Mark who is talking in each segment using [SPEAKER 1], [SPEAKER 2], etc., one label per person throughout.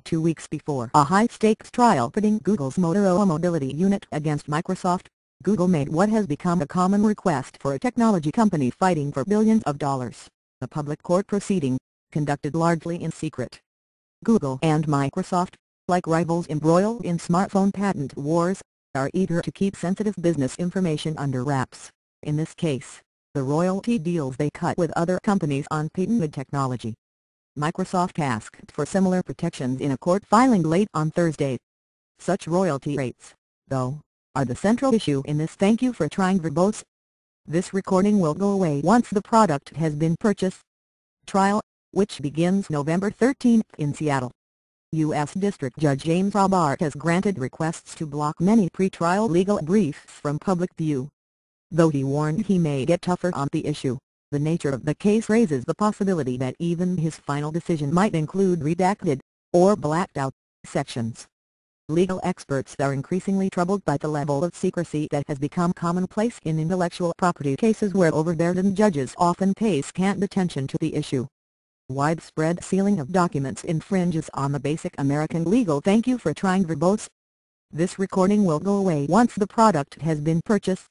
[SPEAKER 1] 2 weeks before a high-stakes trial pitting Google's Motorola mobility unit against Microsoft, Google made what has become a common request for a technology company fighting for billions of dollars, a public court proceeding, conducted largely in secret. Google and Microsoft, like rivals embroiled in smartphone patent wars, are eager to keep sensitive business information under wraps, in this case, the royalty deals they cut with other companies on patented technology. Microsoft asked for similar protections in a court filing late on Thursday. Such royalty rates, though, are the central issue in this "thank you for trying" verbose. This recording will go away once the product has been purchased. Trial, which begins November 13 in Seattle. U.S. District Judge James Robart has granted requests to block many pre-trial legal briefs from public view. Though he warned he may get tougher on the issue, the nature of the case raises the possibility that even his final decision might include redacted, or blacked out, sections. Legal experts are increasingly troubled by the level of secrecy that has become commonplace in intellectual property cases where overburdened judges often pay scant attention to the issue. Widespread sealing of documents infringes on the basic American legal "thank you for trying" verbose. This recording will go away once the product has been purchased.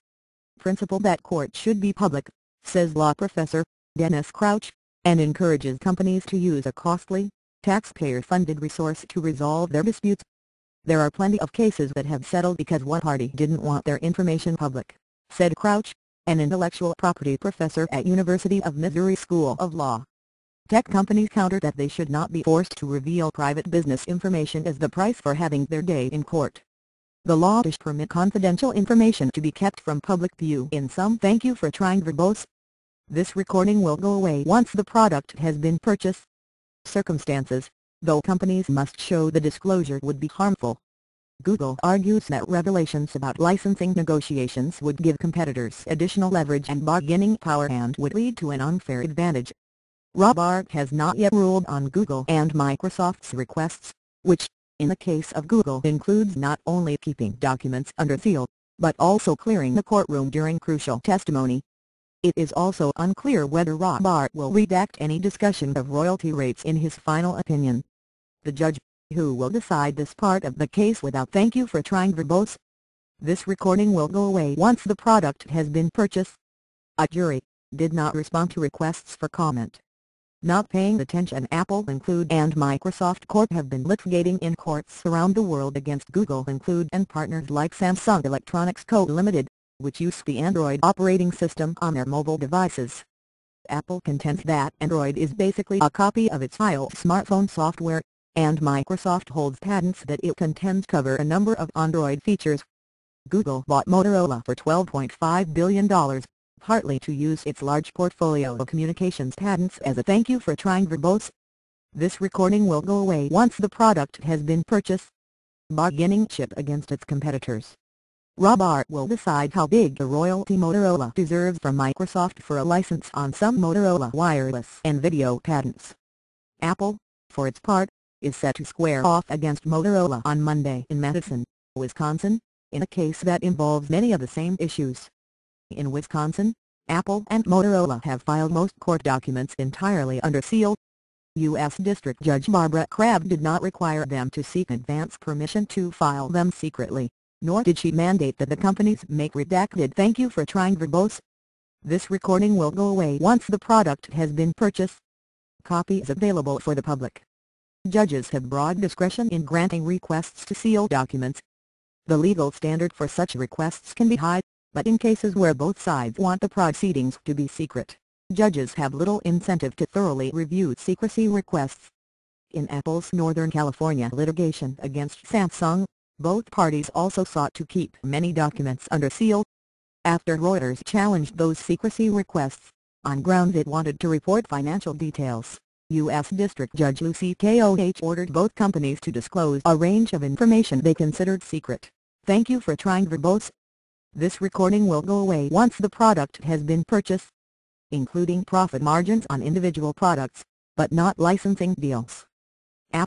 [SPEAKER 1] Principle that court should be public, says law professor Dennis Crouch, and encourages companies to use a costly, taxpayer-funded resource to resolve their disputes. There are plenty of cases that have settled because one party didn't want their information public, said Crouch, an intellectual property professor at University of Missouri School of Law. Tech companies counter that they should not be forced to reveal private business information as the price for having their day in court. The law does permit confidential information to be kept from public view in some "thank you for trying" verbose. This recording will go away once the product has been purchased. Circumstances, though companies must show the disclosure would be harmful. Google argues that revelations about licensing negotiations would give competitors additional leverage and bargaining power and would lead to an unfair advantage. Robart has not yet ruled on Google and Microsoft's requests, which, in the case of Google, includes not only keeping documents under seal, but also clearing the courtroom during crucial testimony. It is also unclear whether Robart will redact any discussion of royalty rates in his final opinion. The judge, who will decide this part of the case without "thank you for trying" verbose. This recording will go away once the product has been purchased. A jury did not respond to requests for comment. Not paying attention. Apple and Microsoft Corp have been litigating in courts around the world against Google and partners like Samsung Electronics Co. Limited, which use the Android operating system on their mobile devices. Apple contends that Android is basically a copy of its iOS smartphone software, and Microsoft holds patents that it contends cover a number of Android features. Google bought Motorola for $12.5 billion. Partly to use its large portfolio of communications patents as a "thank you for trying" verbose. This recording will go away once the product has been purchased. Bargaining chip against its competitors. Robart will decide how big a royalty Motorola deserves from Microsoft for a license on some Motorola wireless and video patents. Apple, for its part, is set to square off against Motorola on Monday in Madison, Wisconsin, in a case that involves many of the same issues. In Wisconsin, Apple and Motorola have filed most court documents entirely under seal. U.S. District Judge Barbara Crabb did not require them to seek advance permission to file them secretly, nor did she mandate that the companies make redacted "thank you for trying" verbose. This recording will go away once the product has been purchased. Copies available for the public. Judges have broad discretion in granting requests to seal documents. The legal standard for such requests can be high, but in cases where both sides want the proceedings to be secret, judges have little incentive to thoroughly review secrecy requests. In Apple's Northern California litigation against Samsung, both parties also sought to keep many documents under seal. After Reuters challenged those secrecy requests, on grounds it wanted to report financial details, U.S. District Judge Lucy Koh ordered both companies to disclose a range of information they considered secret. "Thank you for trying" verbose. This recording will go away once the product has been purchased, including profit margins on individual products, but not licensing deals.